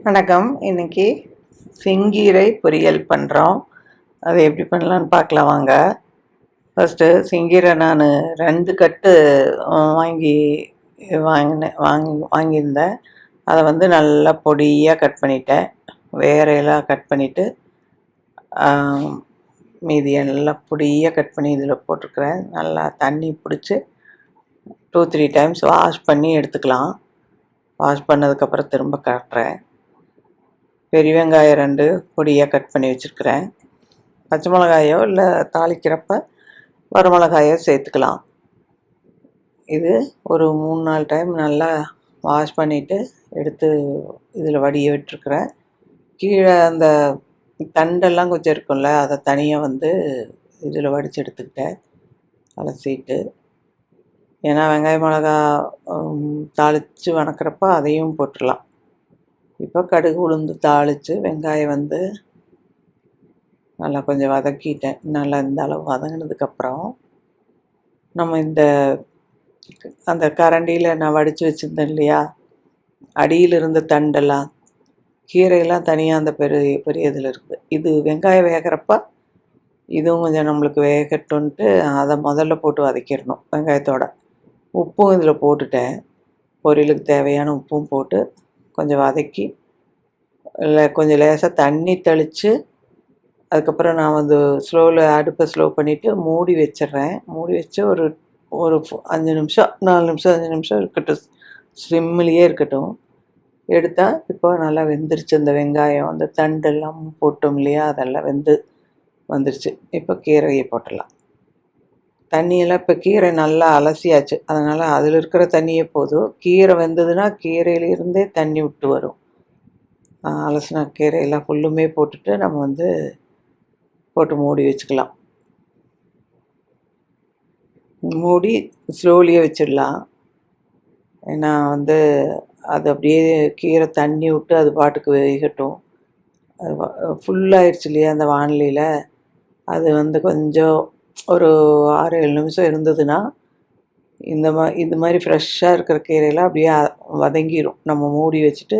வணக்கம். இன்னைக்கு செங்கீரை பொரியல் பண்ணுறோம். அது எப்படி பண்ணலான்னு பார்க்கலாம் வாங்க. ஃபஸ்ட்டு செங்கீரை நான் 2 கட்டு வாங்கி வாங்கியிருந்தேன். அதை வந்து நல்லா பொடியாக கட் பண்ணிட்டேன். வேரையெல்லாம் கட் பண்ணிவிட்டு மீதி எல்லாம் பொடியாக கட் பண்ணி இதில் போட்டிருக்கிறேன். நல்லா தண்ணி பிடிச்சி 2-3 டைம்ஸ் வாஷ் பண்ணி எடுத்துக்கலாம். வாஷ் பண்ணதுக்கப்புறம் திரும்ப காட்டுறேன். பெரிய வெங்காயம் 2 பொடியாக கட் பண்ணி வச்சுருக்கிறேன். பச்சை மிளகாயோ இல்லை தாளிக்கிறப்ப வரமிளகாயோ சேர்த்துக்கலாம். இது ஒரு 3-4 டைம் நல்லா வாஷ் பண்ணிவிட்டு எடுத்து இதில் வடிய விட்டுருக்குறேன். கீழே அந்த தண்டெல்லாம் கொஞ்சம் இருக்கும்ல, அதை தனியாக வந்து இதில் வடித்து எடுத்துக்கிட்டேன் அலசிட்டு. ஏன்னா வெங்காயம் மிளகா தாளித்து வணக்கிறப்ப அதையும் போட்டுடலாம். இப்போ கடுகு உளுந்து தாளித்து வெங்காயம் வந்து நல்லா கொஞ்சம் வதக்கிட்டேன். நல்லா இந்த அளவு வதங்கினதுக்கப்புறம் நம்ம அந்த கரண்டியில் நான் வடித்து வச்சுருந்தேன் இல்லையா, அடியில் இருந்த தண்டெல்லாம் கீரையெல்லாம் தனியாக அந்த பெரிய இதில் இருக்குது. இது வெங்காயம் வேகிறப்ப இதுவும் கொஞ்சம் நம்மளுக்கு வேகட்டுன்ட்டு அதை முதல்ல போட்டு வதக்கிடணும். வெங்காயத்தோட உப்பும் இதில் போட்டுட்டேன். பொரியலுக்கு தேவையான உப்பும் போட்டு கொஞ்சம் வதக்கி கொஞ்சம் லேசாக தண்ணி தெளித்து அதுக்கப்புறம் நான் வந்து அடுப்பை ஸ்லோ பண்ணிவிட்டு மூடி வச்சிடுறேன். மூடி வச்சு ஒரு 5 நிமிஷம் 4 நிமிஷம் 5 நிமிஷம் இருக்கட்டும், ஸ்லிம்மிலேயே இருக்கட்டும். எடுத்தால் இப்போ நல்லா வெந்துருச்சு. அந்த வெங்காயம் அந்த தண்டெல்லாம் போட்டோம் இல்லையா, அதெல்லாம் வந்துருச்சு. இப்போ கீரையை போட்டுடலாம். தண்ணியெல்லாம் இப்போ கீரை நல்லா அலசியாச்சு, அதனால் அதில் இருக்கிற தண்ணியே போதும். கீரை வெந்ததுன்னா கீரையிலேருந்தே தண்ணி விட்டு வரும். அலசின கீரையெல்லாம் ஃபுல்லுமே போட்டுட்டு நம்ம போட்டு மூடி வச்சுக்கலாம். மூடி ஸ்லோலியே வச்சிடலாம். ஏன்னா அது அப்படியே கீரை தண்ணி விட்டு அது பாட்டுக்கு வேகட்டும். அது ஃபுல்லாகிடுச்சு இல்லையா அந்த வானிலையில், அது கொஞ்சம் ஒரு 6-7 நிமிஷம் இருந்ததுன்னா இது மாதிரி ஃப்ரெஷ்ஷாக இருக்கிற கீரையெல்லாம் அப்படியே வதங்கிடும். நம்ம மூடி வச்சுட்டு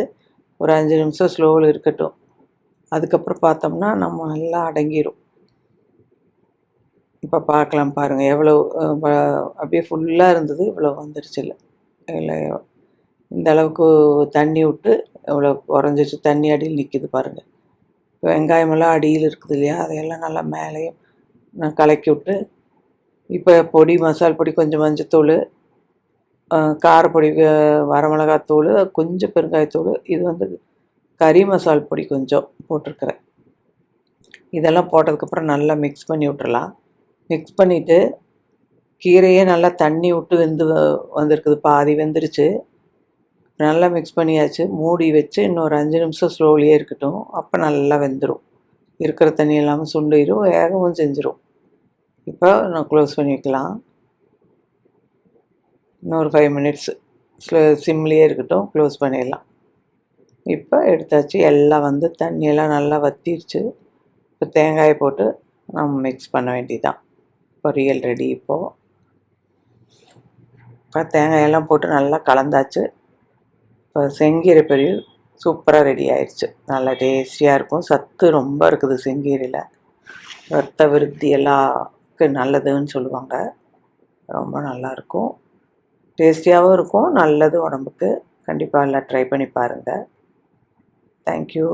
ஒரு 5 நிமிஷம் ஸ்லோவில் இருக்கட்டும். அதுக்கப்புறம் பார்த்தோம்னா நம்ம எல்லாம் அடங்கிடும். இப்போ பார்க்கலாம் பாருங்கள், எவ்வளோ அப்படியே ஃபுல்லாக இருந்தது, இவ்வளோ வந்துருச்சு. இல்லை இந்த அளவுக்கு தண்ணி விட்டு எவ்வளோ குறைஞ்சிச்சு, தண்ணி அடியில் நிற்கிது பாருங்கள். வெங்காயமெல்லாம் அடியில் இருக்குது இல்லையா, அதையெல்லாம் நல்லா மேலேயும் நான் கலக்கி விட்டு இப்போ மசால் பொடி, கொஞ்சம் மஞ்சத்தூள், காரப்பொடி, வரமிளகாத்தூள், கொஞ்சம் பெருங்காயத்தூள், இது கறி மசால் பொடி கொஞ்சம் போட்டிருக்கிறேன். இதெல்லாம் போட்டதுக்கப்புறம் நல்லா மிக்ஸ் பண்ணி விட்டுறலாம். மிக்ஸ் பண்ணிவிட்டு கீரையே நல்லா தண்ணி விட்டு வந்திருக்குது, பாதி வெந்துருச்சு. நல்லா மிக்ஸ் பண்ணியாச்சு. மூடி வச்சு இன்னொரு 5 நிமிஷம் ஸ்லோலியே இருக்கட்டும். அப்போ நல்லா வெந்துடும். இருக்கிற தண்ணி எல்லாமே சுண்டிடும், வேகவும் செஞ்சிடும். இப்போ நான் க்ளோஸ் பண்ணி வைக்கலாம். இன்னொரு 5 மினிட்ஸ் சிம்லேயே இருக்கட்டும், க்ளோஸ் பண்ணிடலாம். இப்போ எடுத்தாச்சு. எல்லாம் தண்ணியெல்லாம் நல்லா வற்றிடுச்சு. இப்போ தேங்காயை போட்டு நம்ம மிக்ஸ் பண்ண வேண்டியதுதான். பொரியல் ரெடி. இப்போ தேங்காயெல்லாம் போட்டு நல்லா கலந்தாச்சு. இப்போ செங்கீரை பொரியல் சூப்பராக ரெடி ஆயிடுச்சு. நல்லா டேஸ்டியாக இருக்கும். சத்து ரொம்ப இருக்குது செங்கீரையில். ரத்த விருத்தி எல்லாருக்கு நல்லதுன்னு சொல்லுவாங்க. ரொம்ப நல்லாயிருக்கும், டேஸ்டியாகவும் இருக்கும், நல்லது உடம்புக்கு. கண்டிப்பாக எல்லாம் ட்ரை பண்ணி பாருங்கள். தேங்க்யூ.